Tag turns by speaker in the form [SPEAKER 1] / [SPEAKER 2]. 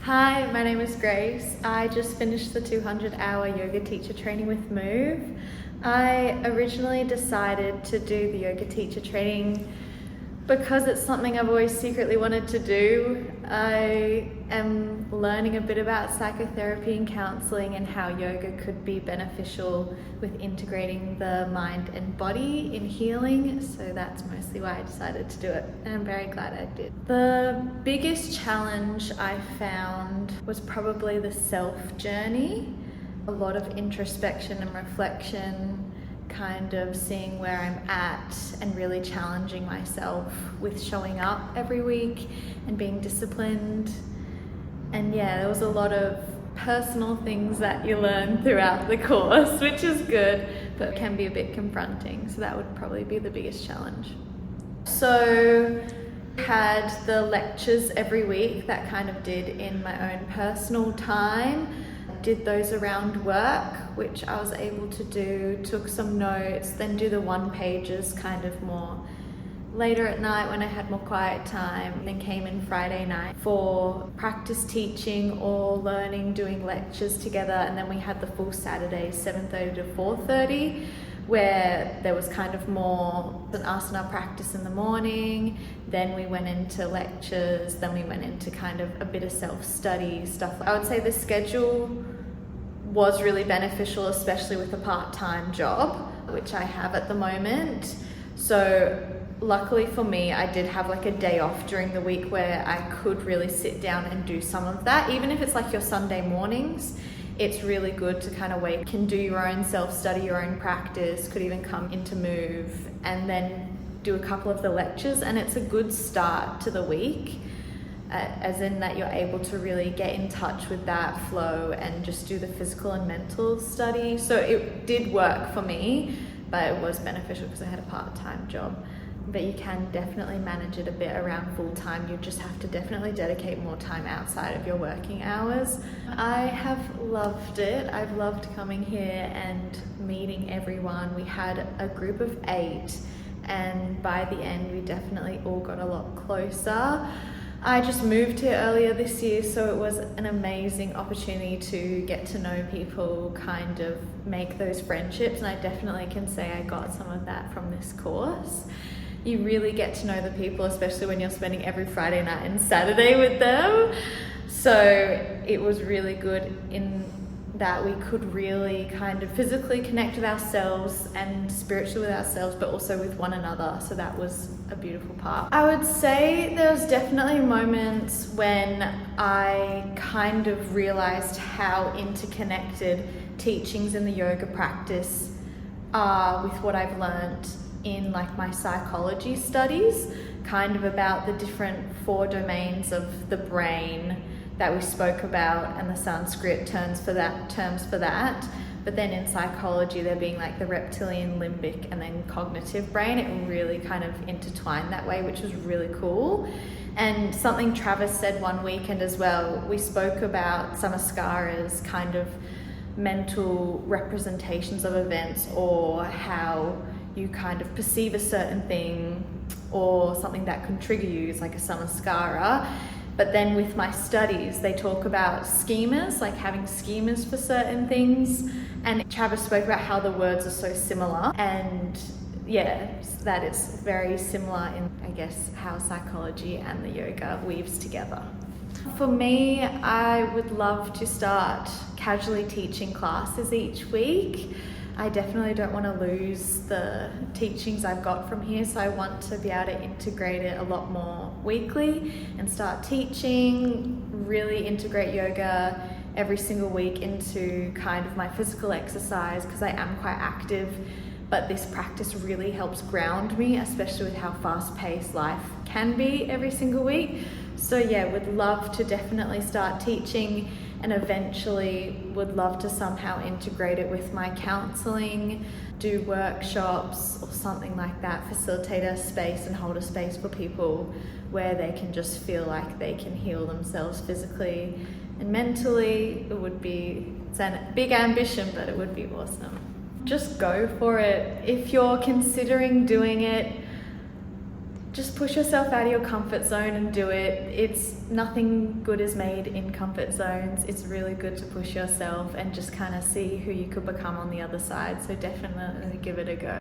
[SPEAKER 1] Hi, my name is Grace. I just finished the 200-hour yoga teacher training with Move. I originally decided to do the yoga teacher training because it's something I've always secretly wanted to do. I am learning a bit about psychotherapy and counseling and how yoga could be beneficial with integrating the mind and body in healing. So that's mostly why I decided to do it, and I'm very glad I did. The biggest challenge I found was probably the self journey. A lot of introspection and reflection, kind of seeing where I'm at and really challenging myself with showing up every week and being disciplined. And yeah, there was a lot of personal things that you learn throughout the course, which is good, but can be a bit confronting. So that would probably be the biggest challenge. So had the lectures every week that kind of did in my own personal time. Did those around work, which I was able to do, took some notes, then do the one pages kind of more later at night when I had more quiet time, then came in Friday night for practice teaching or learning, doing lectures together, and then we had the full Saturday, 7:30 to 4:30, where there was kind of more an asana practice in the morning, then we went into lectures, then we went into kind of a bit of self-study stuff. I would say the schedule was really beneficial, especially with a part-time job, which I have at the moment. So luckily for me, I did have like a day off during the week where I could really sit down and do some of that. Even if it's like your Sunday mornings, it's really good to kind of wait, can do your own self-study, your own practice, could even come into Move and then do a couple of the lectures, and it's a good start to the week. As in that you're able to really get in touch with that flow and just do the physical and mental study. So it did work for me, but it was beneficial because I had a part-time job. But you can definitely manage it a bit around full-time. You just have to definitely dedicate more time outside of your working hours. I have loved it. I've loved coming here and meeting everyone. We had a group of 8, and by the end we definitely all got a lot closer. I just moved here earlier this year, so it was an amazing opportunity to get to know people, kind of make those friendships, and I definitely can say I got some of that from this course. You really get to know the people, especially when you're spending every Friday night and Saturday with them. So it was really good in that we could really kind of physically connect with ourselves and spiritually with ourselves, but also with one another. So that was a beautiful part. I would say there was definitely moments when I kind of realized how interconnected teachings in the yoga practice are with what I've learned in like my psychology studies, kind of about the different 4 domains of the brain that we spoke about, and the Sanskrit terms for that. But then in psychology, there being like the reptilian, limbic, and then cognitive brain. It really kind of intertwined that way, which was really cool. And something Travis said one weekend as well, we spoke about samaskaras, kind of mental representations of events, or how you kind of perceive a certain thing or something that can trigger you is like a samaskara. But then with my studies, they talk about schemas, like having schemas for certain things. And Travis spoke about how the words are so similar. And yeah, that it's very similar in, I guess, how psychology and the yoga weaves together. For me, I would love to start casually teaching classes each week. I definitely don't want to lose the teachings I've got from here, so I want to be able to integrate it a lot more weekly and start teaching, really integrate yoga every single week into kind of my physical exercise, because I am quite active, but this practice really helps ground me, especially with how fast-paced life can be every single week. So yeah, would love to definitely start teaching, and eventually would love to somehow integrate it with my counseling, do workshops or something like that, facilitate a space and hold a space for people where they can just feel like they can heal themselves physically and mentally. It's a big ambition, but it would be awesome. Just go for it. If you're considering doing it, just push yourself out of your comfort zone and do it. It's nothing good is made in comfort zones. It's really good to push yourself and just kind of see who you could become on the other side. So definitely give it a go.